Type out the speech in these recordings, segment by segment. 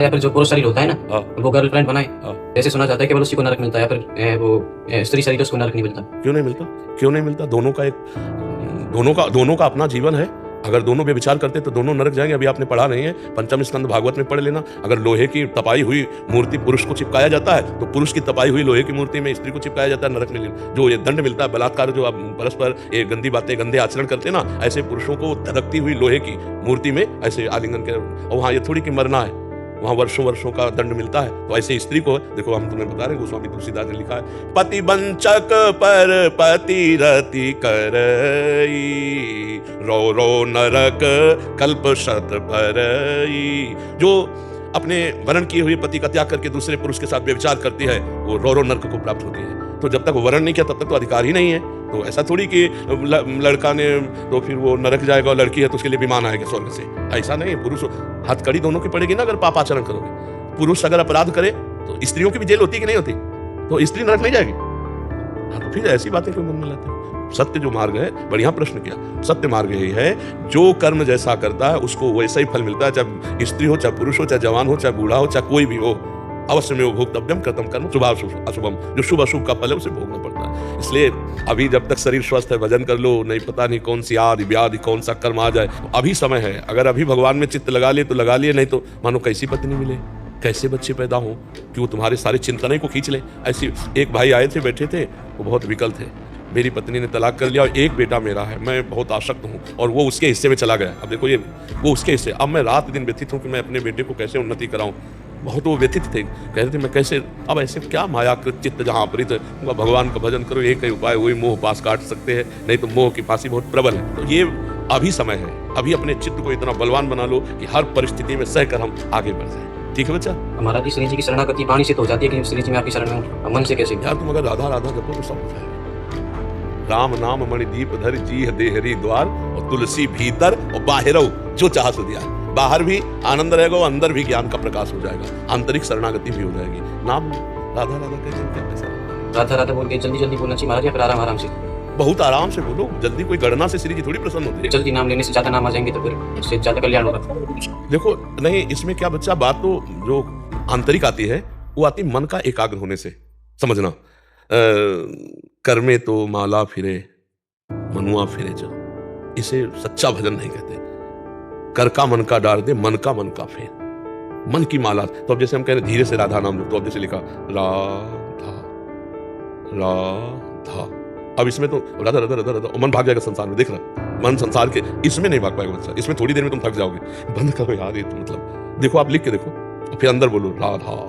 या फिर जो पुरुष शरीर होता है ना, हाँ। वो गर्लफ्रेंड बनाए। हाँ। ऐसे सुना जाता है केवल उसी को नरक मिलता है, या फिर वो स्त्री शरीर उसको नरक नहीं मिलता। क्यों नहीं मिलता? क्यों नहीं मिलता? दोनों का अपना जीवन है। अगर दोनों व्यभिचार करते तो दोनों नरक जाएंगे। अभी आपने पढ़ा नहीं है, पंचम स्कंद भागवत में पढ़ लेना। अगर लोहे की तपाई हुई मूर्ति पुरुष को चिपकाया जाता है, तो पुरुष की तपाई हुई लोहे की मूर्ति में स्त्री को चिपकाया जाता है, नरक में जो ये दंड मिलता है, बलात्कार, जो आप परस्पर ये गंदी बातें, गंदे आचरण करते हैं ना, ऐसे पुरुषों को धधकती हुई लोहे की मूर्ति में ऐसे आलिंगन के, और वहां ये थोड़ी कि मरना है, वहां वर्षों वर्षों का दंड मिलता है। तो ऐसे स्त्री को देखो, हम तुम्हें बता रहे हैं, गोस्वामी तुलसीदास ने लिखा है, पति वंचक पर पति रति करई, रो रो नरक कल्प शत भरई। जो अपने वर्ण किए हुए पति का त्याग करके दूसरे पुरुष के साथ व्यभिचार करती है, वो रो रो नरक को प्राप्त होती है। तो जब तक वो वर्ण नहीं किया तब तक तो अधिकार ही नहीं है। तो ऐसा थोड़ी कि लड़का ने तो फिर वो नरक जाएगा और लड़की है तो उसके लिए विमान आएगा स्वर्ग से, ऐसा नहीं। पुरुष हथकड़ी दोनों की पड़ेगी ना अगर पापाचरण करोगे। पुरुष अगर अपराध करे तो स्त्रियों की भी जेल होती कि नहीं होती? तो स्त्री नरक नहीं जाएगी। हाँ, तो फिर ऐसी बातें क्यों मन में लाते हैं? सत्य जो मार्ग है, बढ़िया प्रश्न किया। सत्य मार्ग यही है, जो कर्म जैसा करता है उसको वैसा ही फल मिलता है, चाहे स्त्री हो, चाहे पुरुष हो, चाहे जवान हो, चाहे बूढ़ा हो, चाहे कोई भी हो। अवश्य में वो भोक्तव्यम कृतम कर्म शुभाशुभ अशुभम, जो शुभ अशुभ का फल है उसे भोगना पड़ता है। इसलिए अभी जब तक शरीर स्वस्थ है, भजन कर लो, नहीं पता नहीं कौन सी आदि व्याधि कौन सा कर्म आ जाए, तो अभी समय है। अगर अभी भगवान में चित्त लगा लिए तो लगा लिए, नहीं तो मानो कैसी पत्नी मिले, कैसे बच्चे पैदा हो कि वो तुम्हारे सारे चिंतन को खींच ले। ऐसी एक भाई आए थे, बैठे थे, वो बहुत विकल थे। मेरी पत्नी ने तलाक कर लिया और एक बेटा मेरा है, मैं बहुत आसक्त हूँ, और वो उसके हिस्से में चला गया। अब देखो, ये वो उसके हिस्से, अब मैं रात दिन व्यथित हूँ कि मैं अपने बेटे को कैसे उन्नति कराऊं। बहुत वो व्यथित थे, कह रहे थे मैं कैसे, अब ऐसे क्या मायाकृत चित्त जहाँ अपरित है, भगवान का भजन करो, एक ही उपाय, वही मोह पास काट सकते हैं, नहीं तो मोह की फांसी बहुत प्रबल है। तो ये अभी समय है, अभी अपने चित्त को इतना बलवान बना लो कि हर परिस्थिति में सहकर हम आगे बढ़ जाए। ठीक है बच्चा? हमारा श्री जी की शरणागति वाणी से तो हो जाती है, कि श्री जी में आपकी शरण में मन से कैसे? यार तुम अगर राधा राधा जपो तो सब हो जाएगा। राम नाम मणिदीप धर जी देहरी द्वार, और तुलसी भीतर और बाहर जो चाह सो दिया। बाहर भी आनंद रहेगा और अंदर भी ज्ञान का प्रकाश हो जाएगा, आंतरिक शरणागति भी हो जाएगी। नाम राधा राधा कहते हैं, क्या पैसा? राधा राधा बोल के जल्दी जल्दी बोलना चाहिए महाराज, या फिर आराम आराम से? बहुत आराम से बोलो, जल्दी कोई गणना से श्री जी थोड़ी प्रसन्न होती है। जल्दी नाम लेने से ज्यादा नाम आ जाएंगे तो फिर उससे ज्यादा कल्याण होगा। देखो नहीं, इसमें क्या बच्चा, बात तो जो आंतरिक आती है वो आती मन का एकाग्र होने से। समझना, कर्मे तो माला फिरे मनुआ फिरे जो, इसे सच्चा भजन नहीं कहते। कर का मन का डाल दे, मन का मन का फेर, मन की माला। तो अब जैसे हम कह रहे धीरे से राधा नाम लो, तो अब जैसे लिखा राधा राधा, अब इसमें तो राधा राधा राधा राधा, मन भाग जाएगा संसार में। देख रहा, मन संसार के इसमें नहीं भाग पाएगा बच्चा, इसमें थोड़ी देर में तुम थक जाओगे। बंद करो यार ये तो, मतलब देखो, आप लिख के देखो, फिर अंदर बोलो राधा,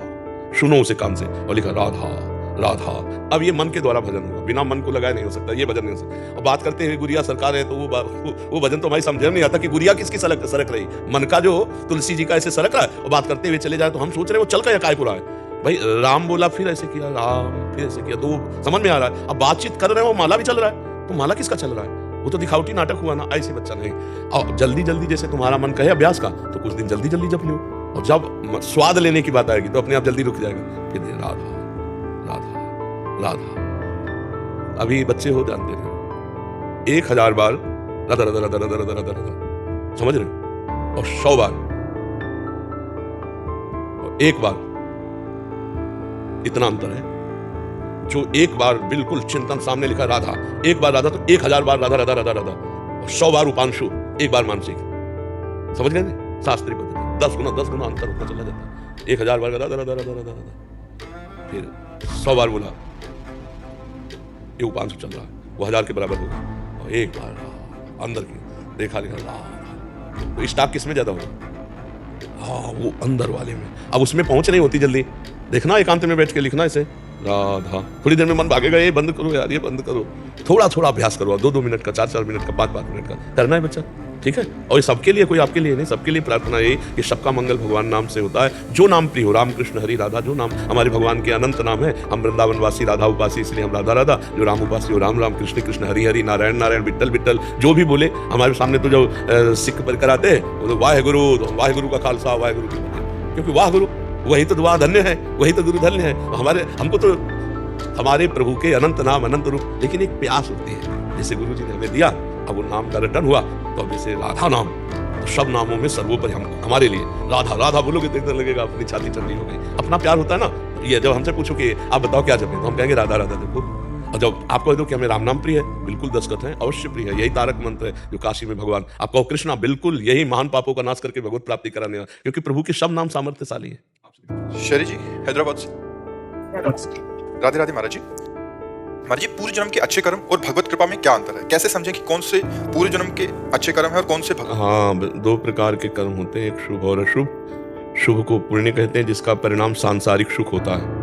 सुनो उसे कान से, और लिखा राधा राधा। अब ये मन के द्वारा भजन होगा, बिना मन को लगाए नहीं हो सकता, ये भजन नहीं हो सकता। और बात करते हैं गुड़िया सरकार है, तो वो भजन तो हमारी समझ में नहीं आता कि गुड़िया किसकी सरक रही, मन का जो तुलसी जी का ऐसे सरक रहा है, और बात करते हुए चले जाए तो हम सोच रहे हैं वो चल का या काय को रहा है। भाई राम बोला, फिर ऐसे किया, राम फिर ऐसे किया, तो वो समझ में आ रहा है। अब बातचीत कर रहे हैं, वो माला भी चल रहा है, तो माला किसका चल रहा है? वो तो दिखावटी नाटक हुआ ना, ऐसे बच्चा नहीं। और जल्दी जल्दी जैसे तुम्हारा मन कहे अभ्यास का, तो कुछ दिन जल्दी जल्दी जप लो, और जब स्वाद लेने की बात आएगी तो अपने आप जल्दी रुक जाएगा। फिर राधा राधा राधा। अभी बच्चे हो जानते हैं, 1000 बार राधा राधा राधा राधा राधा राधा राधा, समझ रहे हो? और 100 बार और 1 बार, इतना अंतर है। जो 1 बार बिल्कुल चिंतन सामने लिखा राधा, 1 बार राधा, तो 1000 बार राधा राधा राधा राधा, और 100 बार उपांशु, 1 बार मानसिक। समझ गए? शास्त्रीय पद्धति 10 गुना अंतर होता चला जाता है। 1000 बार राधा राधा राधा राधा राधा, फिर 100 बार बोला, ये उपांशु चल रहा है, वो 1000 के बराबर होगा। और 1 बार अंदर की देखा लिखा, तो स्टॉक किसमें ज्यादा होगा? हाँ, वो अंदर वाले में। अब उसमें पहुंच नहीं होती जल्दी। देखना, एकांत में बैठ के लिखना इसे राधा, थोड़ी देर में मन भागेगा, ये बंद करो यार, ये बंद करो। थोड़ा थोड़ा अभ्यास करो, 2-2 मिनट का, 4-4 मिनट का, 5-5 मिनट का करना है बच्चा। ठीक है? और ये सबके लिए, कोई आपके लिए नहीं, सबके लिए प्रार्थना यही कि सबका मंगल भगवान नाम से होता है। जो नाम प्रिय हो, राम कृष्ण हरि राधा, जो नाम हमारे भगवान के अनंत नाम है। हम वृंदावनवासी राधा उपासी, इसलिए हम राधा राधा। जो राम उपासी हो राम राम, कृष्ण कृष्ण, हरि हरि, नारायण नारायण, विट्ठल विट्ठल, जो भी बोले। हमारे सामने तो जो सिख परिकर आते हैं, वो तो वाहेगुरु, तो वाहेगुरु का खालसा वाहेगुरु की फतेह, क्योंकि वाह गुरु वही तो दुआ धन्य है, वही तो गुरु धन्य है। हमारे हमको तो हमारे प्रभु के अनंत नाम अनंत रूप, लेकिन एक प्यास होती है, जैसे गुरु जी ने हमें दिया, अब वो नाम का रटन हुआ, तो अब जैसे राधा नाम तो सब नामों में सर्वोपरि हम हमारे लिए राधा राधा बोलोगे तो एकदम लगेगा अपनी छाती ठंडी हो गई। अपना प्यार होता है ना। ये जब हमसे पूछो कि आप बताओ क्या जपे, तो हम कहेंगे राधा राधा जपो। और जब आप कह दो कि हमें राम नाम प्रिय है, बिल्कुल दस्तखत है, अवश्य प्रिय है। यही तारक मंत्र है जो काशी में भगवान, आप कहो कृष्णा, बिल्कुल यही महान पापों का नाश करके भगवत प्राप्ति कराने वाला, क्योंकि प्रभु के सब नाम सामर्थ्यशाली है। शरी जी हैदराबाद से। राधे राधे महाराज जी। महाराज जी, पूर्व जन्म के अच्छे कर्म और भगवत कृपा में क्या अंतर है? कैसे समझें कि कौन से पूर्व जन्म के अच्छे कर्म है और कौन से भगवत? हाँ, दो प्रकार के कर्म होते हैं, एक शुभ और अशुभ। शुभ को पुण्य कहते हैं, जिसका परिणाम सांसारिक सुख होता है,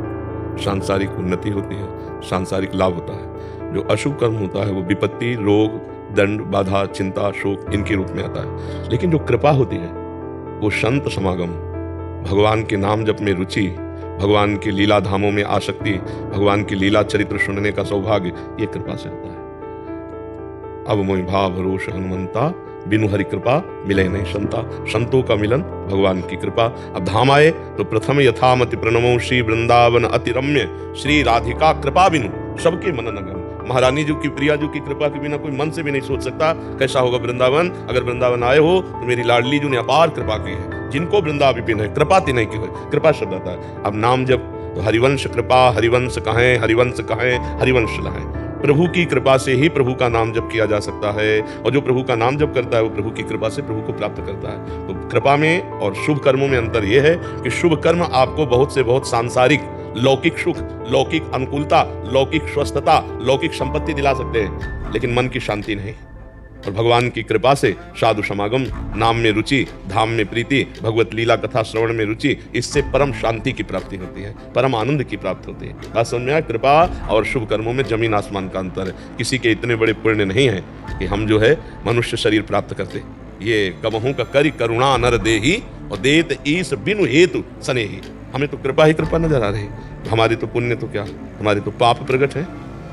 सांसारिक उन्नति होती है, सांसारिक लाभ होता है। जो अशुभ कर्म होता है वो विपत्ति, रोग, दंड, बाधा, चिंता, शोक, इनके रूप में आता है। लेकिन जो कृपा होती है वो संत समागम, भगवान के नाम जप में रुचि, भगवान के लीला धामों में आसक्ति, भगवान की लीला चरित्र सुनने का सौभाग्य, ये कृपा से होता है। अब मोहि भाव भरोस हनुमंता, बिनु हरि कृपा मिले नहीं संता। संतों का मिलन, भगवान की कृपा। अब धाम आए तो प्रथम यथामति प्रणमो श्री वृंदावन अति रम्य, श्री राधिका कृपा बिनु सबके मन नगन। महारानी जी की, प्रिया जी की कृपा के बिना कोई मन से भी नहीं सोच सकता कैसा होगा वृंदावन। अगर वृंदावन आए हो तो मेरी लाडली जी ने अपार कृपा की है। जिनको वृंदा विपिन है, कृपा ती नहीं की है, कृपा शब्द आता है। अब नाम जब तो हरिवंश कृपा, हरिवंश कहें, हरिवंश कहें, हरिवंश लहें। प्रभु की कृपा से ही प्रभु का नाम जप किया जा सकता है, और जो प्रभु का नाम जप करता है वो प्रभु की कृपा से प्रभु को प्राप्त करता है। तो कृपा में और शुभ कर्मों में अंतर यह है कि शुभ कर्म आपको बहुत से बहुत सांसारिक लौकिक सुख, लौकिक अनुकूलता, लौकिक स्वस्थता, लौकिक संपत्ति दिला सकते हैं, लेकिन मन की शांति नहीं। और भगवान की कृपा से साधु समागम, नाम में रुचि, धाम में प्रीति, भगवत लीला कथा श्रवण में रुचि, इससे परम शांति की प्राप्ति होती है, परम आनंद की प्राप्ति होती है। बात समझ में आया? कृपा और शुभ कर्मों में जमीन आसमान का अंतर है। किसी के इतने बड़े पुण्य नहीं है कि हम जो है मनुष्य शरीर प्राप्त करते। ये कबहू का करी करुणा नर देही, और देत ईस बिनु हेतु सनेही। हमें तो कृपा ही कृपा नजर आ रही है। हमारे तो पुण्य तो क्या, हमारे तो पाप प्रकट है,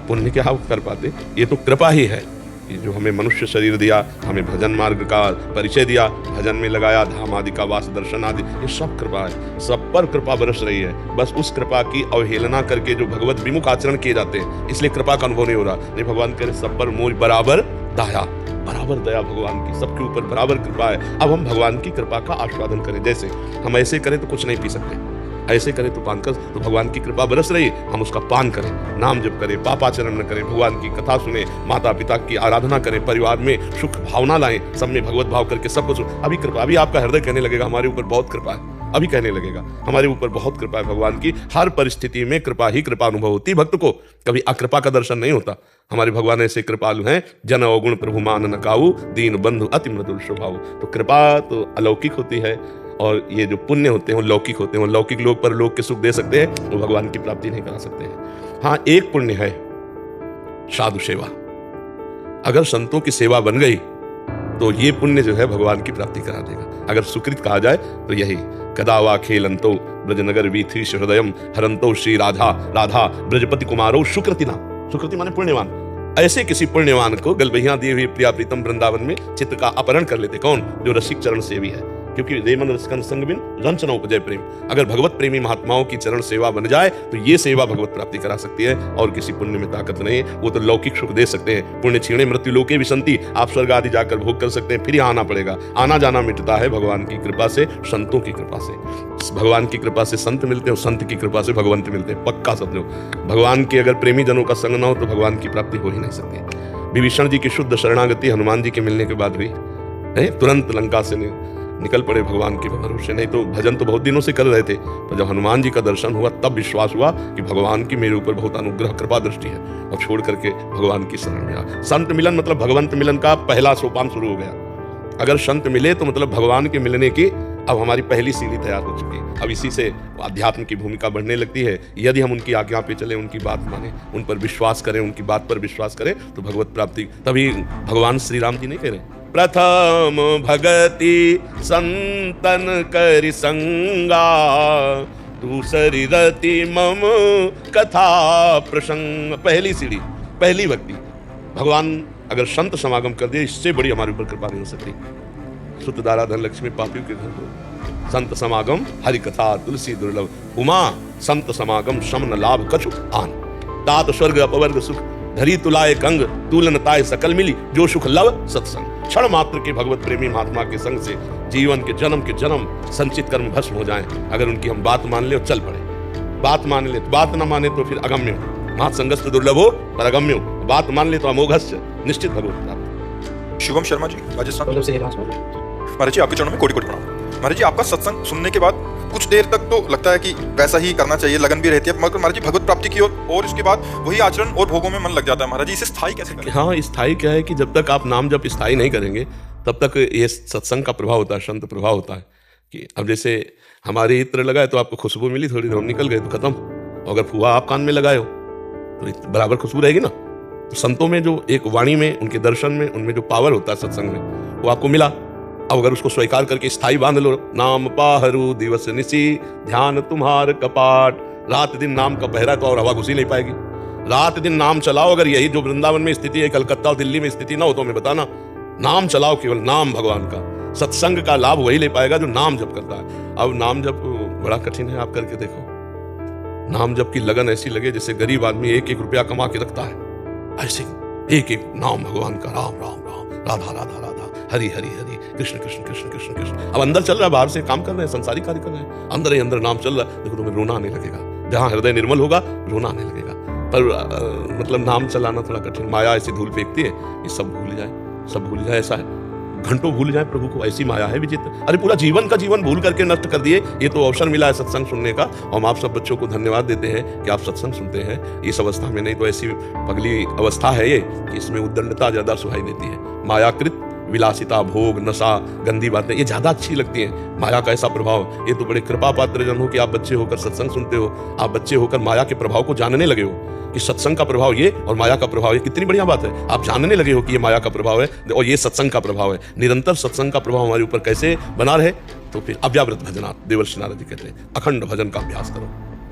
पुण्य क्या हम कर पाते? ये तो कृपा ही है। ये जो हमें मनुष्य शरीर दिया, हमें भजन मार्ग का परिचय दिया, भजन में लगाया, धाम आदि का वास दर्शन आदि, ये सब कृपा है। सब पर कृपा बरस रही है। बस उस कृपा की अवहेलना करके जो भगवत विमुख आचरण किए जाते हैं, इसलिए कृपा का अनुभव नहीं हो रहा। नहीं, भगवान कह रहे सब पर मोर बराबर दया, बराबर दया भगवान की, सबके ऊपर बराबर कृपा है। अब हम भगवान की कृपा का आस्वादन करें। जैसे हम ऐसे करें तो कुछ नहीं पी सकते, ऐसे करें तो पान कर, तो भगवान की कृपा बरस रही, हम उसका पान करें, नाम जप करें, पापाचरण न करें, भगवान की कथा सुने, माता पिता की आराधना करें, परिवार में सुख भावना लाएं, सब में भगवत भाव करके सब कुछ। अभी कृपा, अभी आपका हृदय कहने लगेगा हमारे ऊपर बहुत कृपा है। अभी कहने लगेगा हमारे ऊपर बहुत कृपा है भगवान की। हर परिस्थिति में कृपा ही कृपा अनुभव होती। भक्त को कभी अकृपा का दर्शन नहीं होता। हमारे भगवान ऐसे कृपालु हैं, जन अवगुण प्रभु मान न काऊ, दीन बंधु अति मृदुल स्वभाव। तो कृपा तो अलौकिक होती है, और ये जो पुण्य होते हैं वो लौकिक होते हैं। लौकिक लोग पर लोग के सुख दे सकते हैं, वो भगवान की प्राप्ति नहीं करा सकते हैं। हाँ, एक पुण्य है साधु सेवा। अगर संतों की सेवा बन गई तो ये पुण्य जो है भगवान की प्राप्ति करा देगा। अगर सुकृत कहा जाए तो यही, कदा वा खेलंतो ब्रजनगर वीथीश हृदयम हरंतो श्री राधा राधा ब्रजपति कुमारो सुकृतिना। सुकृति माने पुण्यवान। ऐसे किसी पुण्यवान को गलबहियां दिए हुए प्रिया प्रीतम वृंदावन में चित्त का अपहरण कर लेते। कौन? जो रसिक चरण सेवी है, क्योंकि रेमन रसकन संग बिन रंचना उपजय प्रेम। अगर भगवत प्रेमी महात्माओं की चरण सेवा बन जाए तो ये सेवा भगवत प्राप्ति करा सकती है, और किसी पुण्य में ताकत नहीं। वो तो लौकिक सुख दे सकते हैं। पुण्य क्षीणे मृत्यु लोके विसंति, आप स्वर्ग आदि जाकर भोग कर सकते हैं, फिर यहाँ आना पड़ेगा। आना जाना मिटता है भगवान की कृपा से, संतों की कृपा से। भगवान की कृपा से संत मिलते हैं, संत की कृपा से भगवंत मिलते हैं। पक्का समझो, भगवान के अगर प्रेमी जनों का संग न हो तो भगवान की प्राप्ति हो ही नहीं सकती। विभीषण जी की शुद्ध शरणागति हनुमान जी के मिलने के बाद हुई है। तुरंत लंका से निकल पड़े भगवान के भरोसे। नहीं तो भजन तो बहुत दिनों से कर रहे थे, पर जब हनुमान जी का दर्शन हुआ तब विश्वास हुआ कि भगवान की मेरे ऊपर बहुत अनुग्रह कृपा दृष्टि है, और छोड़ करके भगवान की शरण में आ। संत मिलन मतलब भगवंत मिलन का पहला सोपान शुरू हो गया। अगर संत मिले तो मतलब भगवान के मिलने की अब हमारी पहली सीढ़ी तैयार हो चुकी है। अब इसी से अध्यात्म की भूमिका बढ़ने लगती है। यदि हम उनकी आज्ञा पे चले, उनकी बात माने, उन पर विश्वास करें, उनकी बात पर विश्वास करें, तो भगवत प्राप्ति। तभी भगवान श्री राम जी नहीं कह रहे प्रथम भगति संतन करि संगा, दूसरी रति मम कथा प्रसंग। पहली सीढ़ी, पहली भक्ति। भगवान अगर संत समागम कर दिए, इससे बड़ी हमारे ऊपर कृपा नहीं हो सकती। सुत दारा धन लक्ष्मी पापियों के घर को संत समागम हरि कथा तुलसी दुर्लभ, उमा संत समागम शम न लाभ कछु आन। तात स्वर्ग अपवर्ग सुख, धरी तुलाए कंग, तुलन ताय सकल मिली, जो सुख लव सत्संग। क्षण मात्र के भगवत प्रेमी महात्मा के संग से जीवन के जन्म संचित कर्म भस्म हो जाएं, अगर उनकी हम बात मान ले और चल पड़े। बात मान ले, बात ना माने तो फिर अगम्य हो। महासंगस्त दुर्लभ हो पर अगम्य हो, बात मान ले तो अमोघस्य, निश्चित भगवत प्राप्त। शुभम शर्मा जी, राजस्थान। मतलब से राजस्थान। महाराज जी, आपके चरणों में कोटि कोटि प्रणाम। महाराज जी, आपका सत्संग सुनने के बाद कुछ देर तक तो लगता है कि वैसा ही करना चाहिए, लगन भी रहती है, मगर महाराज जी भगवत प्राप्ति की ओर और इसके बाद वही आचरण और भोगों में मन लग जाता है। महाराज जी, इसे स्थायी कैसे करें? हाँ, स्थायी क्या है कि जब तक आप नाम जब स्थायी नहीं करेंगे तब तक ये सत्संग का प्रभाव होता है, संत प्रभाव होता है। कि अब जैसे हमारे इत्र लगाए तो आपको खुशबू मिली, थोड़ी देर निकल गए तो खत्म। अगर फुआ आप कान में लगाए हो तो बराबर खुशबू रहेगी ना। तो संतों में जो एक वाणी में, उनके दर्शन में, उनमें जो पावर होता है सत्संग में, वो आपको मिला। अब अगर उसको स्वीकार करके स्थायी बांध लो, नाम पाहरू दिवस निसी ध्यान तुम्हार कपाट, रात दिन नाम का पहरा तो और हवा घुसी नहीं पाएगी। रात दिन नाम चलाओ। अगर यही जो वृंदावन में स्थिति है, कलकत्ता और दिल्ली में स्थिति ना हो तो हमें बताना। नाम चलाओ, केवल नाम भगवान का। सत्संग का लाभ वही ले पाएगा जो नाम जप करता है। अब नाम जप बड़ा कठिन है, आप करके देखो। नाम जप की लगन ऐसी लगे जैसे गरीब आदमी एक एक रुपया कमा के रखता है, ऐसे एक एक नाम भगवान का, राम राम राम, राधा राधा राधा, हरि हरि हरि, कृष्ण कृष्ण कृष्ण कृष्ण कृष्ण। अब अंदर चल रहा है, बाहर से काम कर रहे हैं, संसारी कार्य कर रहे हैं, अंदर ही अंदर नाम चल रहा है। देखो तुम्हें रोना आने लगेगा। जहां हृदय निर्मल होगा रोना आने लगेगा। पर मतलब नाम चलाना थोड़ा कठिन। माया ऐसी धूल फेंकती है, ये सब भूल जाए, सब भूल जाए। ऐसा है, घंटों भूल जाए प्रभु को, ऐसी माया है विचित्र। अरे पूरा जीवन का जीवन भूल करके नष्ट कर दिए। ये तो अवसर मिला है सत्संग सुनने का, और हम आप सब बच्चों को धन्यवाद देते हैं कि आप सत्संग सुनते हैं इस अवस्था में। नहीं तो ऐसी पगली अवस्था है ये कि इसमें उद्दंडता ज्यादा सुहाई देती है। मायाकृत विलासिता, भोग, नशा, गंदी बातें ये ज्यादा अच्छी लगती हैं। माया का ऐसा प्रभाव, ये तो बड़े कृपा पात्र जन हो कि आप बच्चे होकर सत्संग सुनते हो। आप बच्चे होकर माया के प्रभाव को जानने लगे हो कि सत्संग का प्रभाव ये और माया का प्रभाव ये। कितनी बढ़िया बात है, आप जानने लगे हो कि ये माया का प्रभाव है और ये सत्संग का प्रभाव है। निरंतर सत्संग का प्रभाव हमारे ऊपर कैसे बना रहे, तो फिर अव्यावृत भजनात्, देवर्षि नारद जी कहते हैं, अखंड भजन का अभ्यास करो।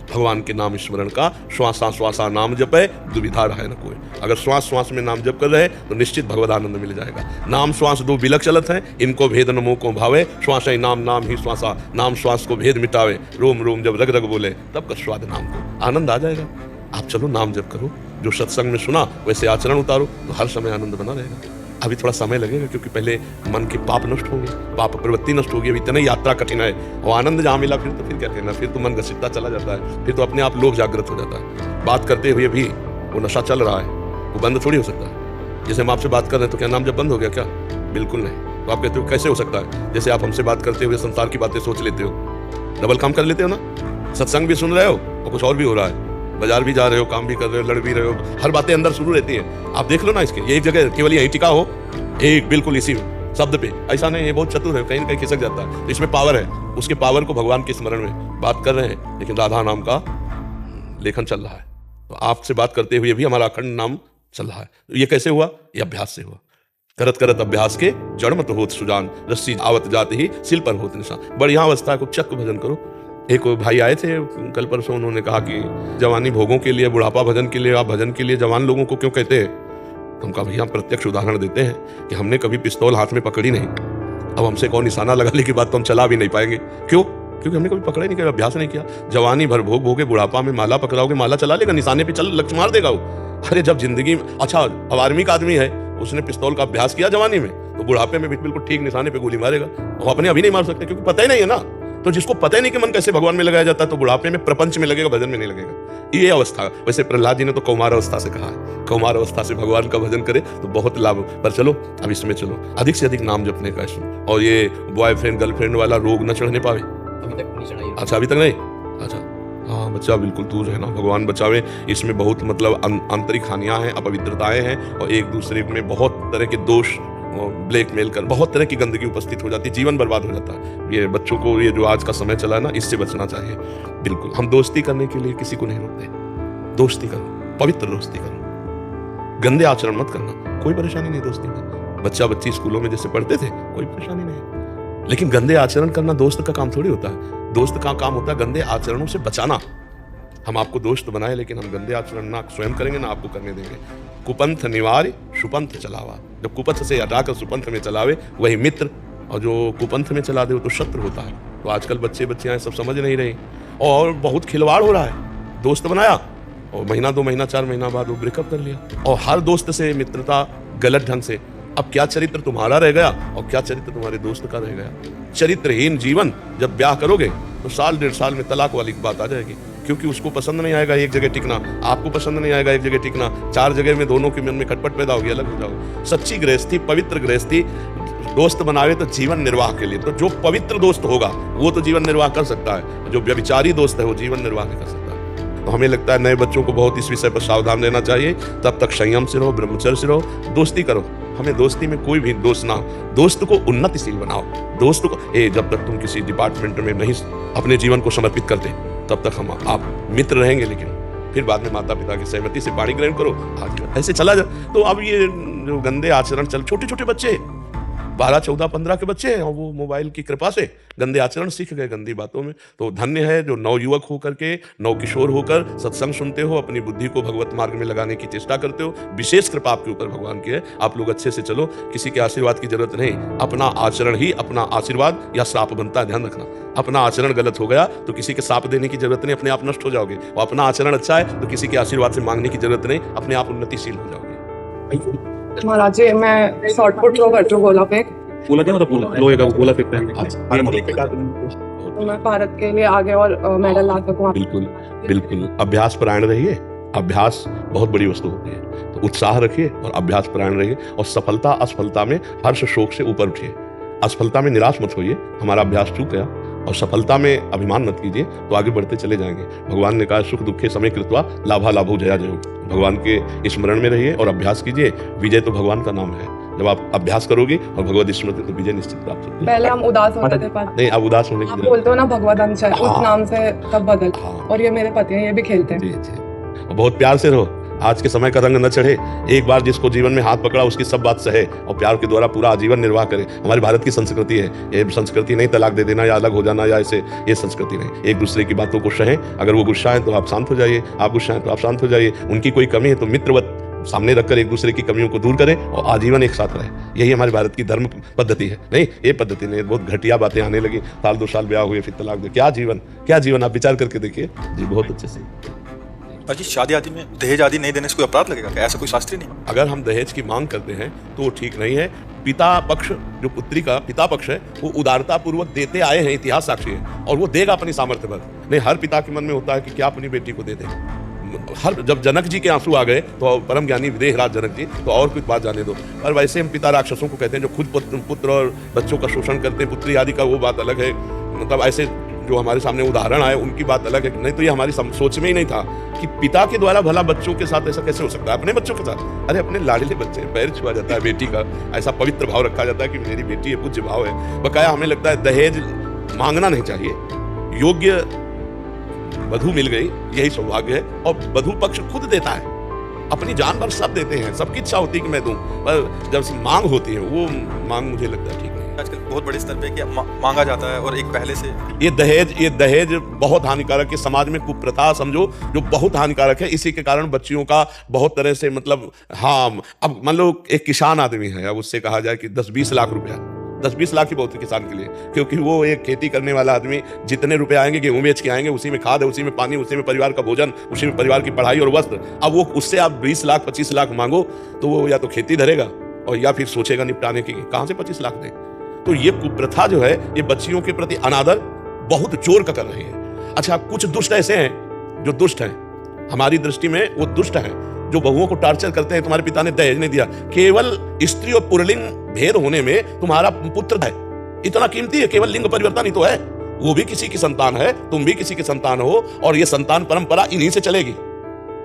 भगवान के नाम स्मरण का श्वासा श्वासा नाम जप है, दुविधा रहे न कोई। अगर श्वास श्वास में नाम जप कर रहे तो निश्चित भगवद आनंद मिल जाएगा। नाम श्वास दो बिलक चलत हैं, इनको भेद न मोह को भावे, श्वास ही नाम नाम ही श्वासा, नाम श्वास को भेद मिटावे, रोम रोम जब रग रग बोले तब कर स्वाद नाम को। आनंद आ जाएगा। आप चलो नाम जप करो, जो सत्संग में सुना वैसे आचरण उतारो तो हर समय आनंद बना रहेगा। अभी थोड़ा समय लगेगा क्योंकि पहले मन के पाप नष्ट होंगे, पाप प्रवृत्ति नष्ट होगी। अभी इतनी यात्रा कठिन है और आनंद जहाँ मिला फिर तो फिर क्या कहना, फिर तो मन घसीटता चला जाता है, फिर तो अपने आप लोग जागृत हो जाता है। बात करते हुए भी वो नशा चल रहा है, वो बंद थोड़ी हो सकता है। जैसे हम आपसे बात कर रहे हैं तो क्या नाम जब बंद हो गया क्या? बिल्कुल नहीं। तो आप कहते हो कैसे हो सकता है? जैसे आप हमसे बात करते हुए संसार की बातें सोच लेते हो, डबल काम कर लेते हो ना। सत्संग भी सुन रहे हो और कुछ और भी हो रहा है, बाजार भी जा रहे हो, काम भी कर रहे हो, लड़ भी रहे हो, हर बातें अंदर शुरू रहती हैं। आप देख लो ना इसके, ये एक जगह केवल यही टिका हो, एक बिल्कुल इसी शब्द पे, ऐसा नहीं। ये बहुत चतुर है, कहीं ना कहीं खिसक जाता है। तो इसमें पावर है, उसके पावर को भगवान के स्मरण में बात कर रहे हैं, लेकिन राधा नाम का लेखन चल रहा है। तो आपसे बात करते हुए भी हमारा अखंड नाम चल रहा है। तो ये कैसे हुआ? ये अभ्यास से हुआ। करत करत अभ्यास के जड़ मत होत सुजान, रस्सी आवत जाते ही सिल पर होत निशान। बढ़िया अवस्था है, खूब चक्क भजन करो। एक भाई आए थे कल परसों, उन्होंने कहा कि जवानी भोगों के लिए, बुढ़ापा भजन के लिए, आप भजन के लिए जवान लोगों को क्यों कहते हैं? हम कहा भैया हम प्रत्यक्ष उदाहरण देते हैं कि हमने कभी पिस्तौल हाथ में पकड़ी नहीं। अब हमसे कौन निशाना लगाने के बाद तो हम चला भी नहीं पाएंगे। क्यों? क्योंकि हमने कभी पकड़ा ही नहीं, कभी अभ्यास नहीं किया। जवानी भर भोग भोगे, बुढ़ापा में माला पकड़ाओगे, माला चला लेगा, निशाने पे चल लक्ष्य मार देगा वो। अरे जब जिंदगी में, अच्छा अब आर्मी का आदमी है, उसने पिस्तौल का अभ्यास किया जवानी में, तो बुढ़ापे में बिल्कुल ठीक निशाने पे गोली मारेगा। वो अपने अभी नहीं मार सकते क्योंकि पता ही नहीं है ना। तो जिसको पता ही नहीं कि मन कैसे भगवान में लगाया जाता है, तो बुढ़ापे में प्रपंच में लगेगा, भजन में नहीं लगेगा। ये अवस्था। वैसे प्रहलाद जी ने तो कौमार अवस्था से कहा है, कौमार अवस्था से भगवान का भजन करे तो बहुत लाभ। पर चलो अब इसमें चलो अधिक से अधिक नाम जपने का इसमें, और ये बॉयफ्रेंड गर्लफ्रेंड वाला रोग न चढ़ने पावे। अभी तक नहीं चढ़ाई। अच्छा अभी तक नहीं। अच्छा हाँ बच्चा बिल्कुल दूर रहना, भगवान बचावे। इसमें बहुत मतलब आंतरिक हानियां हैं, अपवित्रताएं हैं, और एक दूसरे में बहुत तरह के दोष, ब्लैकमेल कर, बहुत तरह की गंदगी उपस्थित हो जाती है, जीवन बर्बाद हो जाता है। ये बच्चों को, ये जो आज का समय चला है ना, इससे बचना चाहिए। बिल्कुल हम दोस्ती करने के लिए किसी को नहीं रोकते। दोस्ती करो, पवित्र दोस्ती करो, गंदे आचरण मत करना, कोई परेशानी नहीं दोस्ती में। बच्चा बच्ची स्कूलों में जैसे पढ़ते थे, कोई परेशानी नहीं। लेकिन गंदे आचरण करना दोस्त का काम थोड़ी होता है। दोस्त का काम होता है गंदे आचरणों से बचाना। हम आपको दोस्त बनाए, लेकिन हम गंदे आचरण ना स्वयं करेंगे ना आपको करने देंगे। कुपंथ निवार्य सुपंथ चलावा, जब कुपंथ से हटाकर सुपंथ में चलावे वही मित्र, और जो कुपंथ में चला दे वो तो शत्रु होता है। तो आजकल बच्चे बच्चियां सब समझ नहीं रही, और बहुत खिलवाड़ हो रहा है। दोस्त बनाया और महीना 2 महीना 4 महीना बाद वो ब्रेकअप कर लिया, और हर दोस्त से मित्रता गलत ढंग से, अब क्या चरित्र तुम्हारा रह गया और क्या चरित्र तुम्हारे दोस्त का रह गया। चरित्रहीन जीवन जब ब्याह करोगे तो साल 1.5 साल में तलाक वाली बात आ जाएगी, क्योंकि उसको पसंद नहीं आएगा एक जगह टिकना, आपको पसंद नहीं आएगा एक जगह टिकना, 4 जगह में दोनों के मन में खटपट पैदा होगी, अलग हो जाओगे। सच्ची गृहस्थी, पवित्र गृहस्थी दोस्त बनावे तो जीवन निर्वाह के लिए, तो जो पवित्र दोस्त होगा वो तो जीवन निर्वाह कर सकता है, जो व्यभिचारी दोस्त है वो जीवन निर्वाह नहीं कर सकता। तो हमें लगता है नए बच्चों को बहुत इस विषय पर सावधान रहना चाहिए। तब तक संयम से रहो, ब्रह्मचर्य से रहो, दोस्ती करो। हमें दोस्ती में कोई भी दोस्त ना हो, दोस्त को उन्नतिशील बनाओ। दोस्त को जब तक तुम किसी डिपार्टमेंट में नहीं अपने जीवन को समर्पित करते तब तक हम आप मित्र रहेंगे, लेकिन फिर बाद में माता पिता की सहमति से पाणी ग्रहण करो, आजीवन ऐसे चला जा। तो अब ये जो गंदे आचरण चल, छोटे छोटे बच्चे 12, 14, 15 के बच्चे हैं और वो मोबाइल की कृपा से गंदे आचरण सीख गए, गंदी बातों में। तो धन्य है जो नवयुवक होकर के, नवकिशोर होकर सत्संग सुनते हो, अपनी बुद्धि को भगवत मार्ग में लगाने की चेष्टा करते हो। विशेष कृपा आपके ऊपर भगवान की है, आप लोग अच्छे से चलो, किसी के आशीर्वाद की जरूरत नहीं। अपना आचरण ही अपना आशीर्वाद या श्राप बनता है, ध्यान रखना। अपना आचरण गलत हो गया तो किसी के श्राप देने की जरूरत नहीं, अपने आप नष्ट हो जाओगे। और अपना आचरण अच्छा है तो किसी के आशीर्वाद से मांगने की जरूरत नहीं, अपने आप उन्नतिशील हो जाओगे। महाराज जी, मैं शॉर्ट पुट थ्रो करती हूँ गोला फेंक। गोला क्या मतलब गोला? लोहे का गोला फेंकते हैं। तो मैं भारत के लिए आगे और मेडल ला सकूँ। बिल्कुल बिल्कुल, अभ्यास परायण रहिए। अभ्यास बहुत बड़ी वस्तु होती है, तो उत्साह रखिए और अभ्यास परायण रहिए। और सफलता असफलता में हर्ष शोक से ऊपर उठिए। असफलता में निराश मत होइए, हमारा अभ्यास चूक गया, और सफलता में अभिमान मत कीजिए, तो आगे बढ़ते चले जाएंगे। भगवान ने कहा सुख दुखे समय कृत्वा लाभा लाभो जया जयो। भगवान के स्मरण में रहिए और अभ्यास कीजिए। विजय तो भगवान का नाम है। जब आप अभ्यास करोगे और भगवत स्मृति, तो विजय निश्चित प्राप्त होगी। पहले हम उदास होते थे, पर नहीं, अब उदास होने की आप जरूरत बोलते हो ना भगवत अंश है, उस नाम से तब बदल। हाँ। और ये मेरे पति हैं, ये भी खेलते हैं। जी जी, और बहुत प्यार से रहो। आज के समय का रंग न चढ़े। एक बार जिसको जीवन में हाथ पकड़ा उसकी सब बात सहे और प्यार के द्वारा पूरा आजीवन निर्वाह करे। हमारे भारत की संस्कृति है, ये संस्कृति नहीं तलाक दे देना या अलग हो जाना या ऐसे, ये संस्कृति नहीं। एक दूसरे की बातों को सहें। अगर वो गुस्सा है तो आप शांत हो जाइए, आप गुस्सा है तो आप शांत हो जाइए। उनकी कोई कमी है तो मित्रवत सामने रखकर एक दूसरे की कमियों को दूर करें और आजीवन एक साथ रहें। यही हमारे भारत की धर्म पद्धति है। नहीं, ये पद्धति नहीं, बहुत घटिया बातें आने लगी। साल 2 साल ब्याह हुए फिर तलाक दे, क्या जीवन, क्या जीवन। आप विचार करके देखिए जी, बहुत अच्छे से। अजी, शादी आदि में दहेज आदि नहीं देने से कोई अपराध लगेगा क्या? ऐसा कोई शास्त्री नहीं? अगर हम दहेज की मांग करते हैं तो वो ठीक नहीं है। पिता पक्ष, जो पुत्री का पिता पक्ष है, वो उदारता पूर्वक देते आए हैं, इतिहास साक्षी है, और वो देगा अपनी सामर्थ्य पर। नहीं, हर पिता के मन में होता है कि क्या अपनी बेटी को दे दें। जब जनक जी के आंसू आ गए तो परम ज्ञानी विदेहराज जनक जी, तो और कुछ बात जाने दो। पर वैसे हम पिता राक्षसों को कहते हैं जो खुद पुत्र और बच्चों का शोषण करते हैं, पुत्री आदि का, वो बात अलग है। मतलब ऐसे जो हमारे सामने उदाहरण आए उनकी बात अलग है। नहीं तो ये हमारी सोच में ही नहीं था कि पिता के द्वारा भला बच्चों के साथ ऐसा कैसे हो सकता है, अपने बच्चों के साथ। अरे अपने लाडले बच्चे, पैर छुआ जाता है बेटी का, ऐसा पवित्र भाव रखा जाता है कि मेरी बेटी है, पूज्य भाव है। बकाया हमें लगता है दहेज मांगना नहीं चाहिए। योग्य वधू मिल गई, यही सौभाग्य है। और वधू पक्ष खुद देता है, अपनी जान भर सब देते हैं, सबकी इच्छा होती है कि मैं दूं, पर जब मांग होती है वो मांग मुझे लगता है ठीक नहीं। आजकल बहुत बड़े स्तर पे क्या मांगा जाता है, और एक पहले से ये दहेज बहुत हानिकारक है। समाज में कुप्रथा समझो जो बहुत हानिकारक है। इसी के कारण बच्चियों का बहुत तरह से, मतलब हाँ, अब मान लो एक किसान आदमी है, अब उससे कहा जाए कि 10-20 लाख रुपया, 10-20 लाख ही बहुत है किसान के लिए, क्योंकि वो एक खेती करने वाला आदमी जितने रुपए आएंगे गेहूं बेच के आएंगे, उसी में खाद है, उसी में पानी, उसी में परिवार का भोजन, उसी में परिवार की पढ़ाई और वस्त्र। अब वो उससे आप 20 लाख 25 लाख मांगो तो वो या तो खेती धरेगा और या फिर सोचेगा निपटाने की, कहां से 25 लाख दें। तो ये कुप्रथा जो है, ये बच्चियों के प्रति अनादर बहुत जोर का कर रही है। अच्छा, कुछ दुष्ट ऐसे हैं जो दुष्ट हैं, हमारी दृष्टि में वो दुष्ट हैं, जो बहुओं को टार्चर करते हैं। तुम्हारे पिता ने दहेज नहीं दिया, केवल स्त्री और पुरलिंग भेद होने में तुम्हारा पुत्र है इतना कीमती है, केवल लिंग परिवर्तन ही तो है। वो भी किसी की संतान है, तुम भी किसी की संतान हो, और ये संतान परंपरा इन्हीं से चलेगी,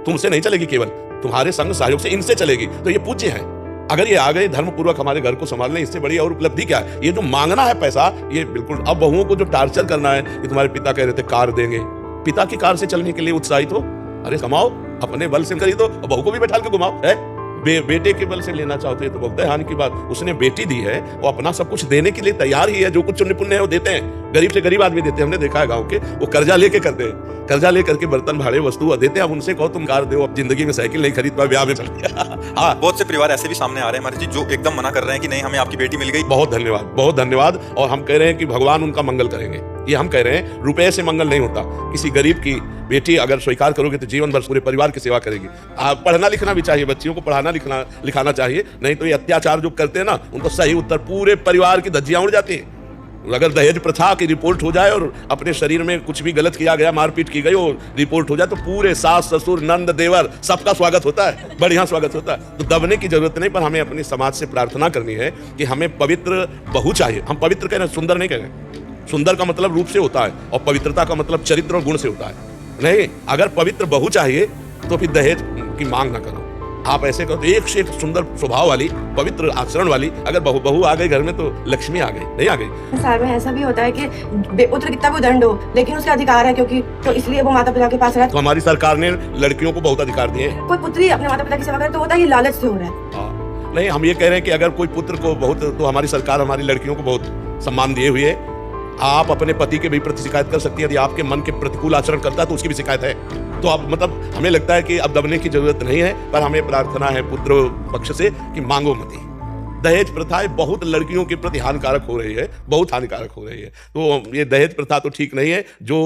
तुमसे नहीं चलेगी, केवल तुम्हारे संग सहयोग से इनसे चलेगी। तो ये पूज्य है। अगर ये आ गए धर्म पूर्वक हमारे घर को संभालने, इससे बड़ी और उपलब्धि क्या है। ये जो मांगना है पैसा, ये बिल्कुल। अब बहुओं को जो टार्चर करना है कि तुम्हारे पिता कह रहे थे कार देंगे, पिता की कार से चलने के लिए उत्साहित हो, अरे कमाओ, अपने बल से खरीदो और बहू को भी बैठा के घुमाओ। बेटे के बल से लेना चाहते हैं तो बहुत हानि की बात। उसने बेटी दी है, वो अपना सब कुछ देने के लिए तैयार ही है, जो कुछ पुण्य है वो देते हैं। गरीब से गरीब आदमी देते हैं, हमने देखा है गांव के, वो कर्जा लेके करते हैं, कर्जा लेकर के बर्तन भाड़े वस्तु देते हैं। अब उनसे कहो तुम कार दो, अब जिंदगी में साइकिल नहीं खरीद पाए, ब्याह में चल गया। हाँ, बहुत से परिवार ऐसे भी सामने आ रहे हैं महाराज जी, जो एकदम मना कर रहे हैं कि नहीं, हमें आपकी बेटी मिल गई। बहुत धन्यवाद, बहुत धन्यवाद। और हम कह रहे हैं कि भगवान उनका मंगल करेंगे, ये हम कह रहे हैं, रुपए से मंगल नहीं होता। किसी गरीब की बेटी अगर स्वीकार करोगे तो जीवन भर पूरे परिवार की सेवा करेगी। पढ़ना लिखना भी चाहिए, बच्चियों को पढ़ाना लिखाना चाहिए, नहीं तो ये अत्याचार जो करते हैं ना, उनको सही उत्तर पूरे परिवार की धज्जियां उड़ जाती है। अगर दहेज प्रथा की रिपोर्ट हो जाए और अपने शरीर में कुछ भी गलत किया गया, मारपीट की गई और रिपोर्ट हो जाए, तो पूरे सास ससुर नंद देवर सबका स्वागत होता है, बढ़िया स्वागत होता है। तो दबने की जरूरत नहीं, पर हमें अपने समाज से प्रार्थना करनी है कि हमें पवित्र बहू चाहिए। हम पवित्र कह रहे हैं, सुंदर नहीं कह रहे। सुंदर का मतलब रूप से होता है और पवित्रता का मतलब चरित्र और गुण से होता है। नहीं, अगर पवित्र बहू चाहिए तो फिर दहेज की मांग ना करो। आप ऐसे करो तो एक से एक सुंदर स्वभाव वाली, पवित्र आचरण वाली अगर बहू आ गई घर में तो लक्ष्मी आ गई, नहीं आ गई। संसार में ऐसा भी होता है कि बेपुत्र कितना भी दंड हो, लेकिन उसका अधिकार है, क्योंकि तो इसलिए वो माता पिता के पास रहता तो हमारी सरकार ने लड़कियों को बहुत अधिकार दिए हैं। कोई पुत्री अपने माता पिता की सेवा करे तो होता है ये लालच से हो रहा है। नहीं, हम ये कह रहे हैं कि अगर कोई पुत्र को बहुत, तो हमारी सरकार हमारी लड़कियों को बहुत सम्मान दिए हुए है। आप अपने पति के भी प्रति शिकायत कर सकती है, यदि आपके मन के प्रतिकूल आचरण करता है तो उसकी भी शिकायत है। तो अब मतलब हमें लगता है कि अब दबने की जरूरत नहीं है, पर हमें प्रार्थना है पुत्र पक्ष से कि मांगो मती। दहेज प्रथाएं बहुत लड़कियों के प्रति हानिकारक हो रही है, बहुत हानिकारक हो रही है। तो ये दहेज प्रथा तो ठीक नहीं है। जो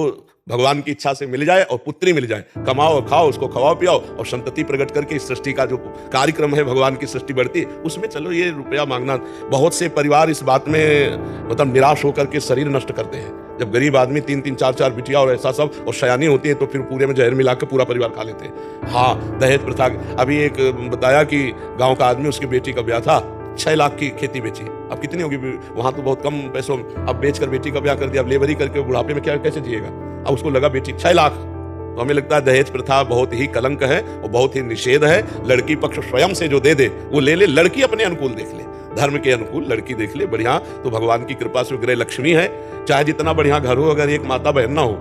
भगवान की इच्छा से मिल जाए और पुत्री मिल जाए, कमाओ और खाओ, उसको खवाओ पियाओ और संतति प्रकट करके इस सृष्टि का जो कार्यक्रम है, भगवान की सृष्टि बढ़ती है, उसमें चलो ये रुपया मांगना। बहुत से परिवार इस बात में मतलब निराश होकर के शरीर नष्ट करते हैं। जब गरीब आदमी 3-3, 4-4 बिटिया और ऐसा सब और शयानी होती है तो फिर पूरे में जहर मिला के पूरा परिवार खा लेते हैं। हाँ, दहेज प्रथा। अभी एक बताया कि गाँव का आदमी, उसकी बेटी का ब्याह था, 6 लाख की खेती बेची। अब कितनी होगी वहां, तो बहुत कम पैसों अब बेचकर बेटी का ब्याह कर दिया। अब लेबरी करके बुढ़ापे में क्या कैसे जिएगा। अब उसको लगा बेटी 6 लाख। तो हमें लगता है दहेज प्रथा बहुत ही कलंक है और बहुत ही निषेध है। लड़की पक्ष स्वयं से जो दे दे वो ले ले, लड़की अपने अनुकूल देख ले, धर्म के अनुकूल लड़की देख ले, बढ़िया। तो भगवान की कृपा से गृह लक्ष्मी है। चाहे जितना बढ़िया घर हो, अगर एक माता बहन ना हो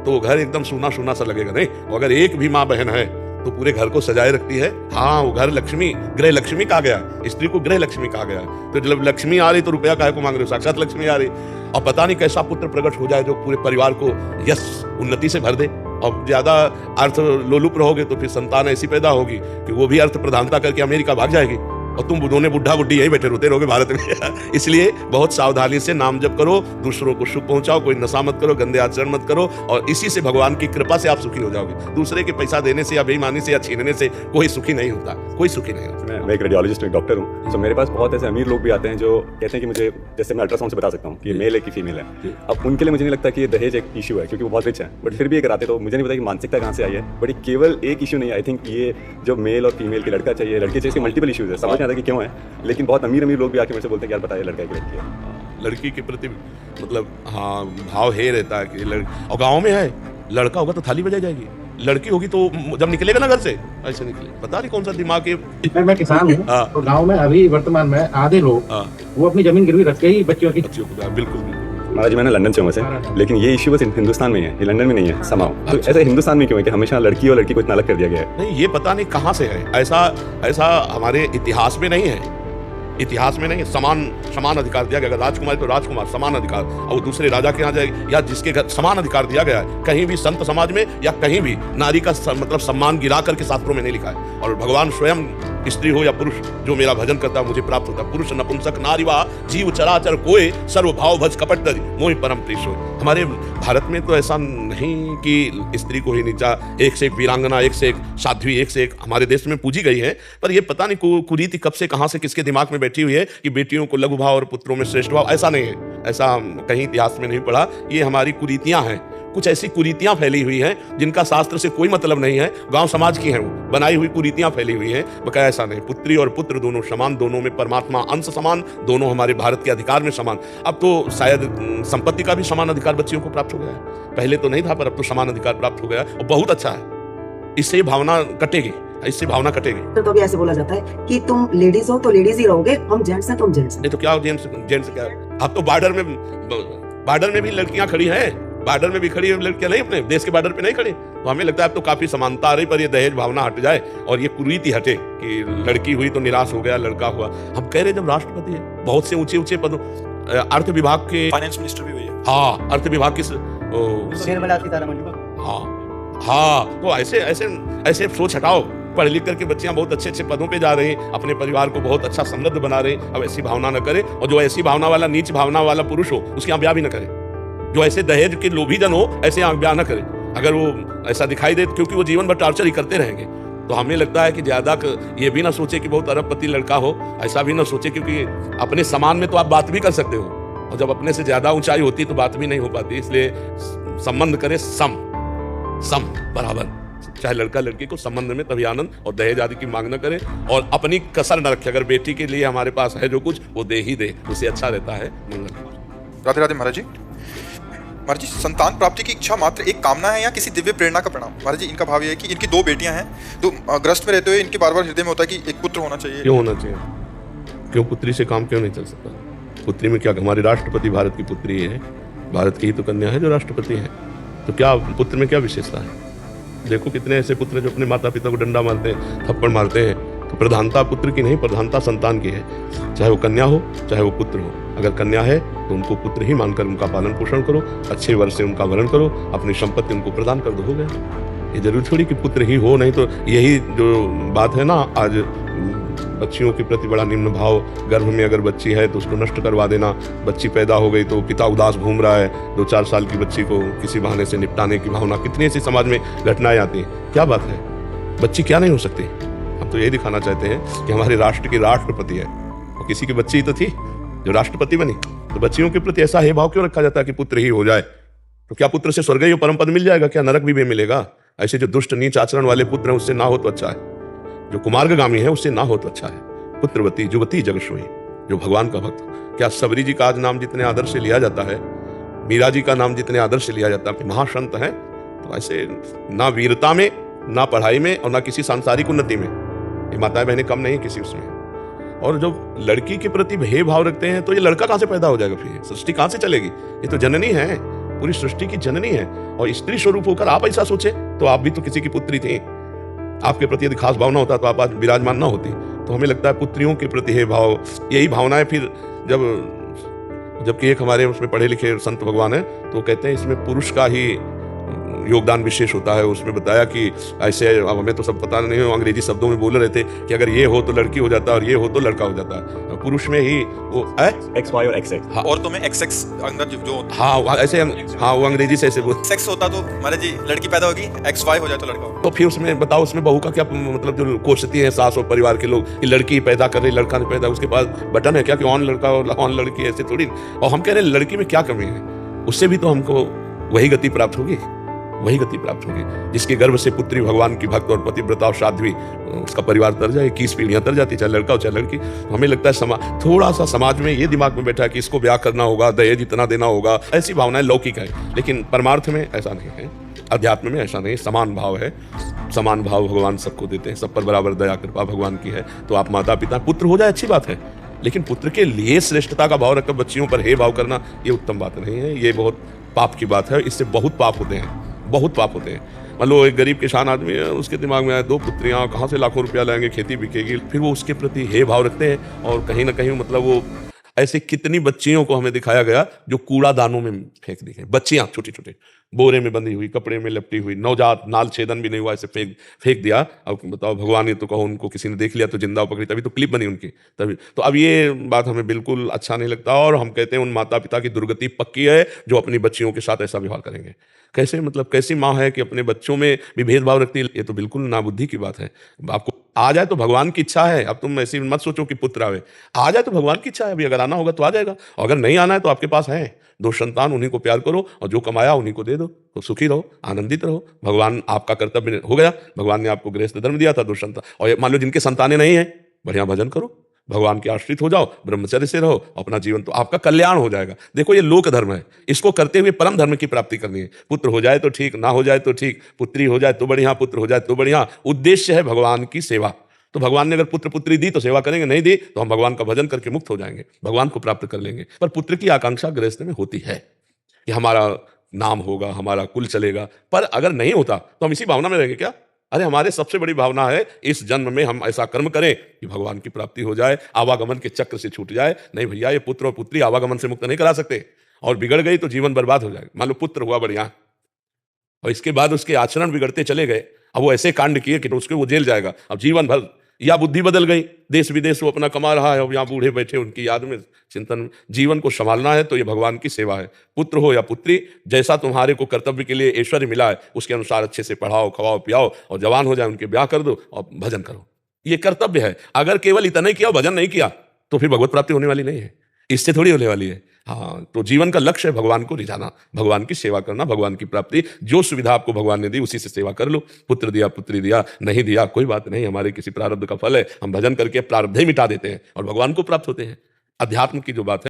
तो घर एकदम सूना सूना सा लगेगा। नहीं, अगर एक भी माँ बहन है तो पूरे घर को सजाए रखती है। हाँ, वो घर लक्ष्मी, गृह लक्ष्मी कहा गया, स्त्री को गृह लक्ष्मी कहा गया। तो जब लक्ष्मी आ रही तो रुपया काहे को मांग रहे हो, साक्षात लक्ष्मी आ रही। और पता नहीं कैसा पुत्र प्रकट हो जाए जो पूरे परिवार को यश उन्नति से भर दे। और ज्यादा अर्थ लोलुप रहोगे तो फिर संतान ऐसी पैदा होगी कि वो भी अर्थ प्रधानता करके अमेरिका भाग जाएगी और तुम दोनों बुढ़ा बुढ़ी यही बैठे रोते रहोगे भारत में। इसलिए बहुत सावधानी से नाम जप करो, दूसरों को सुख पहुंचाओ, कोई नशा मत करो, गंदे आचरण मत करो, और इसी से भगवान की कृपा से आप सुखी हो जाओगे। दूसरे के पैसा देने से या बेईमानी से या छीनने से कोई सुखी नहीं होता, कोई सुखी नहीं होता। मैं एक रेडियोलॉजिस्ट, एक डॉक्टर हूँ। तो मेरे पास बहुत ऐसे अमीर लोग भी आते हैं जो कहते हैं कि मुझे, जैसे मैं अल्ट्रासाउंड से बता सकता हूँ कि मेल है कि फीमेल है। अब उनके लिए मुझे नहीं लगता कि ये दहेज एक इशू है, क्योंकि वो बहुत रिच है, बट फिर भी अगर आते तो मुझे नहीं पता कि मानसिकता कहाँ से आई है। बट केवल एक इशू नहीं है। आई थिंक ये जो मेल और फीमेल की, लड़का चाहिए लड़की चाहिए, इसके मल्टीपल इशूज है। समझ नहीं आता कि क्यों है, लेकिन बहुत अमीर लोग भी आके मेरे से बोलते हैं यार बताइए लड़का की लड़की है। लड़की के प्रति मतलब हाँ भाव है रहता है कि और गाँव में है, लड़का होगा तो थाली बजाई जाएगी, लड़की होगी तो जब निकलेगा ना घर से ऐसे निकले। पता नहीं कौन सा दिमाग है। मैं किसान हूँ तो गांव में अभी वर्तमान में आधे लोग वो अपनी जमीन गिरवी रख के ही बच्चों की बिल्कुल। महाराज मैं लंदन से हूँ वैसे, लेकिन ये इशू बस हिंदुस्तान में है, ये लंदन में नहीं है समाओ। तो ऐसा हिंदुस्तान में क्यों है कि हमेशा लड़की और लड़की को इतना अलग कर दिया गया है? नहीं, ये पता नहीं कहाँ से है। ऐसा हमारे इतिहास में नहीं है। इतिहास में नहीं, समान अधिकार दिया गया। अगर राजकुमार तो राजकुमार समान अधिकार, और दूसरे राजा के यहाँ जाएगी या जिसके घर समान अधिकार दिया गया है। कहीं भी संत समाज में या कहीं भी नारी का मतलब सम्मान गिरा करके शास्त्रों में नहीं लिखा है। और भगवान स्वयं, स्त्री हो या पुरुष, जो मेरा भजन करता मुझे प्राप्त होता। पुरुष नपुंसक नारीवा जीव चराचर कोय, सर्व भाव भज कपट दरि मोहि परम प्रिय सोय। हमारे भारत में तो ऐसा नहीं कि स्त्री को ही नीचा, एक से एक वीरांगना, एक से एक साध्वी, एक से एक हमारे देश में पूजी गई है। पर ये पता नहीं कुरीति कब से कहां से किसके दिमाग में बैठी हुई है कि बेटियों को लघु भाव और पुत्रों में श्रेष्ठ भाव। ऐसा नहीं है, ऐसा कहीं इतिहास में नहीं पढ़ा। ये हमारी कुरीतियां हैं, कुछ ऐसी कुरीतियां फैली हुई हैं जिनका शास्त्र से कोई मतलब नहीं है, गांव समाज की हैं, वो बनाई हुई कुरीतियां फैली हुई हैं। बकाया ऐसा नहीं, पुत्री और पुत्र दोनों समान, दोनों में परमात्मा अंश समान, दोनों हमारे भारत के अधिकार में समान। अब तो शायद संपत्ति का भी समान अधिकार बच्चियों को प्राप्त हो गया है, पहले तो नहीं था, पर अब तो समान अधिकार प्राप्त हो गया और बहुत अच्छा है। इससे भावना कटेगी, इससे भावना कटेगी। तो भी ऐसे बोला जाता है कि तुम लेडीज हो तो लेडीज ही रहोगे, हम जेंट्स हैं तुम जेंट्स। नहीं तो क्या जेंट्स क्या? अब तो बॉर्डर में भी लड़कियां खड़ी हैं, बॉर्डर में भी खड़ी है लड़कियां, नहीं अपने देश के बॉर्डर पे नहीं खड़ी। तो हमें लगता है अब तो काफी समानता आ रही, पर ये दहेज भावना हट जाए और ये कुरीति हटे कि लड़की हुई तो निराश हो गया, लड़का हुआ। हम कह रहे जब राष्ट्रपति है, बहुत से ऊंचे ऊंचे पदों, अर्थ विभाग के फाइनेंस मिनिस्टर भी हुई है। हाँ, अर्थ विभाग की हाँ, तो ऐसे सोच हटाओ। पढ़ लिख करके बच्चियां बहुत अच्छे अच्छे पदों पे जा रही हैं, अपने परिवार को बहुत अच्छा समृद्ध बना रहे हैं। अब ऐसी भावना न करे, और जो ऐसी भावना वाला, नीच भावना वाला पुरुष हो उसके यहाँ ब्याह भी न करे। जो ऐसे दहेज के लोभी जन हो ऐसे आंख ब्याह न करे। अगर वो ऐसा दिखाई दे, क्योंकि वो जीवन भर टॉर्चर ही करते रहेंगे। तो हमें लगता है कि ज्यादा ये भी ना सोचे कि बहुत अरबपति लड़का हो, ऐसा भी ना सोचे, क्योंकि अपने समान में तो आप बात भी कर सकते हो, और जब अपने से ज्यादा ऊंचाई होती तो बात भी नहीं हो पाती। इसलिए संबंध करे सम बराबर, चाहे लड़का लड़की को संबंध में तभी आनंद, और दहेज आदि की मांग न करे, और अपनी कसर न रखे। अगर बेटी के लिए हमारे पास है जो कुछ वो दे ही दे, उससे अच्छा रहता है। मंगल। राधे राधे महाराज जी। महाराज जी, संतान प्राप्ति की इच्छा मात्र एक कामना है या किसी दिव्य प्रेरणा का परिणाम? महाराज जी, इनका भाव ये है कि इनकी 2 बेटियां हैं, तो ग्रस्त में रहते हुए इनके बार बार हृदय में होता है कि एक पुत्र होना चाहिए। क्यों होना चाहिए? क्यों पुत्री से काम क्यों नहीं चल सकता? पुत्री में क्या, हमारे राष्ट्रपति भारत की पुत्री है, भारत की ही तो कन्या है जो राष्ट्रपति है, तो क्या पुत्र में क्या विशेषता है? देखो कितने ऐसे पुत्र जो अपने माता पिता को डंडा मारते हैं, थप्पड़ मारते हैं। तो प्रधानता पुत्र की नहीं, प्रधानता संतान की है, चाहे वो कन्या हो चाहे वो पुत्र हो। अगर कन्या है तो उनको पुत्र ही मानकर उनका पालन पोषण करो, अच्छे वर्ष से उनका वरण करो, अपनी संपत्ति उनको प्रदान कर दो, हो गया। ये जरूरी थोड़ी कि पुत्र ही हो, नहीं तो यही जो बात है ना, आज बच्चियों के प्रति बड़ा निम्न भाव, गर्भ में अगर बच्ची है तो उसको नष्ट करवा देना, बच्ची पैदा हो गई तो पिता उदास घूम रहा है, 2-4 साल की बच्ची को किसी बहाने से निपटाने की भावना, कितनी ऐसी समाज में घटनाएं आती हैं। क्या बात है, बच्ची क्या नहीं हो सकती? हम तो यही दिखाना चाहते हैं कि हमारे राष्ट्र की राष्ट्रपति है, और किसी की बच्ची ही तो थी जो राष्ट्रपति बनी। तो बच्चियों के प्रति ऐसा है भाव क्यों रखा जाता है कि पुत्र ही हो जाए? तो क्या पुत्र से स्वर्गीय परम पद मिल जाएगा? क्या नरक भी मिलेगा? ऐसे जो दुष्ट नीच आचरण वाले पुत्र हैं उससे ना हो तो अच्छा है, जो कुमार्गामी है उससे ना हो तो अच्छा है। पुत्रवती जुवती जगशोई, जो भगवान का भक्त। क्या सबरी जी का आज नाम जितने आदर से लिया जाता है, मीरा जी का नाम जितने आदर से लिया जाता है, महासंत है, तो ऐसे ना वीरता में, ना पढ़ाई में, और ना किसी सांसारिक उन्नति में ये माताएं बहनें कम नहीं किसी उसमें। और जब लड़की के प्रति भेद भाव रखते हैं तो ये लड़का कहां से पैदा हो जाएगा? फिर सृष्टि कहां से चलेगी? ये तो जननी है, पूरी सृष्टि की जननी है। और स्त्री स्वरूप होकर आप ऐसा सोचे तो आप भी तो किसी की पुत्री थी, आपके प्रति यदि खास भावना होता तो आप आज विराजमान ना होती। तो हमें लगता है पुत्रियों के प्रति है भाव, यही भावनाएं फिर जबकि एक हमारे उसमें पढ़े लिखे संत भगवान है तो कहते हैं इसमें पुरुष का ही योगदान विशेष होता है। उसमें बताया कि ऐसे, अब हमें तो सब पता नहीं हो, अंग्रेजी शब्दों में बोल रहे थे कि अगर ये हो तो लड़की हो जाता है और ये हो तो लड़का हो जाता है। पुरुष में ही वो XY और XX। हाँ, और तो में XX अंदर जो हाँ ऐसे, हाँ वो अंग्रेजी से ऐसे बोल, सेक्स होता तो महाराज जी लड़की पैदा होगी, XY हो जाए तो लड़का होगा। तो फिर उसमें बताओ, उसमें बहू का क्या मतलब? जो कोसती है सास और परिवार के लोग कि लड़की पैदा कर रही, लड़का नहीं पैदा, उसके पास बटन है क्या कि ऑन लड़का और ऑन लड़की? ऐसे थोड़ी। और हम कह रहे हैं लड़की में क्या कमी है? उससे भी तो हमको वही गति प्राप्त होगी, वही गति प्राप्त होगी जिसके गर्भ से पुत्री भगवान की भक्त और पतिव्रता और साध्वी, उसका परिवार तर जाए, 21 पीढ़ियां तर जाती, चाहे लड़का हो चाहे लड़की। हमें लगता है थोड़ा सा समाज में ये दिमाग में बैठा है कि इसको ब्याह करना होगा, दहेज इतना देना होगा, ऐसी भावनाएं लौकिक है। लेकिन परमार्थ में ऐसा नहीं है, अध्यात्म में ऐसा नहीं, समान भाव है। समान भाव भगवान सबको देते हैं, सब पर बराबर दया कृपा भगवान की है। तो आप माता पिता पुत्र हो जाए अच्छी बात है, लेकिन पुत्र के लिए श्रेष्ठता का भाव रखकर बच्चियों पर हे भाव करना ये उत्तम बात नहीं है। ये बहुत पाप की बात है, इससे बहुत पाप होते हैं, बहुत पाप होते हैं। मान लो एक गरीब किसान आदमी है, उसके दिमाग में आए 2 पुत्रियां, कहाँ से लाखों रुपया लाएंगे, खेती बिकेगी, फिर वो उसके प्रति हे भाव रखते हैं। और कहीं ना कहीं मतलब वो ऐसे कितनी बच्चियों को हमें दिखाया गया जो कूड़ादानों में फेंक दी गई, बच्चियां छोटी छोटी बोरे में बंधी हुई, कपड़े में लपटी हुई, नवजात, नाल छेदन भी नहीं हुआ, ऐसे फेंक दिया। अब बताओ, भगवान ने तो कहो उनको किसी ने देख लिया तो जिंदा पकड़ी, तभी तो क्लिप बनी उनकी, तभी तो। अब ये बात हमें बिल्कुल अच्छा नहीं लगता, और हम कहते हैं उन माता पिता की दुर्गति पक्की है जो अपनी बच्चियों के साथ ऐसा व्यवहार करेंगे। कैसे, मतलब कैसी माँ है कि अपने बच्चों में भी भेदभाव रखती है? ये तो बिल्कुल नाबुद्धि की बात है। आपको आ जाए तो भगवान की इच्छा है, अब तुम ऐसी मत सोचो कि पुत्र आवे, आ जाए तो भगवान की इच्छा है, अभी अगर आना होगा तो आ जाएगा, और अगर नहीं आना है तो आपके पास है 2 संतान, उन्हीं को प्यार करो और जो कमाया उन्हीं को दे दो, तो सुखी रहो, आनंदित रहो। भगवान आपका कर्तव्य हो गया, भगवान ने आपको गृहस्थ धर्म दिया था, 2 संतान। और मान लो जिनके संतानें नहीं है, बढ़िया भजन करो, भगवान के आश्रित हो जाओ, ब्रह्मचर्य से रहो, अपना जीवन तो आपका कल्याण हो जाएगा। देखो ये लोक धर्म है, इसको करते हुए परम धर्म की प्राप्ति करनी है। पुत्र हो जाए तो ठीक, ना हो जाए तो ठीक, पुत्री हो जाए तो बढ़िया, पुत्र हो जाए तो बढ़िया। उद्देश्य है भगवान की सेवा। तो भगवान ने अगर पुत्र पुत्री दी तो सेवा करेंगे, नहीं दी तो हम भगवान का भजन करके मुक्त हो जाएंगे, भगवान को प्राप्त कर लेंगे। पर पुत्र की आकांक्षा गृहस्थ में होती है कि हमारा नाम होगा, हमारा कुल चलेगा। पर अगर नहीं होता तो हम इसी भावना में रहेंगे क्या? अरे हमारे सबसे बड़ी भावना है इस जन्म में हम ऐसा कर्म करें कि भगवान की प्राप्ति हो जाए, आवागमन के चक्र से छूट जाए। नहीं भैया, ये पुत्र और पुत्री आवागमन से मुक्त नहीं करा सकते, और बिगड़ गई तो जीवन बर्बाद हो जाएगा। मान लो पुत्र हुआ बढ़िया और इसके बाद उसके आचरण बिगड़ते चले गए, अब वो ऐसे कांड किए कि तो उसके वो जेल जाएगा, अब जीवन भर या बुद्धि बदल गई, देश विदेश वो अपना कमा रहा है और यहाँ बूढ़े बैठे उनकी याद में चिंतन। जीवन को संभालना है तो ये भगवान की सेवा है। पुत्र हो या पुत्री, जैसा तुम्हारे को कर्तव्य के लिए ऐश्वर्य मिला है उसके अनुसार अच्छे से पढ़ाओ, खवाओ, पियाओ और जवान हो जाए उनके ब्याह कर दो और भजन करो। ये कर्तव्य है। अगर केवल इतना ही किया, भजन नहीं किया, तो फिर भगवत प्राप्ति होने वाली नहीं है, इससे थोड़ी होने वाली है। हाँ, तो जीवन का लक्ष्य है भगवान को रिझाना, भगवान की सेवा करना, भगवान की प्राप्ति। जो सुविधा आपको भगवान ने दी उसी से सेवा कर लो। पुत्र दिया, पुत्री दिया, नहीं दिया, कोई बात नहीं, हमारे किसी प्रारब्ध का फल है। हम भजन करके प्रारब्ध ही मिटा देते हैं और भगवान को प्राप्त होते हैं। अध्यात्म की जो बात है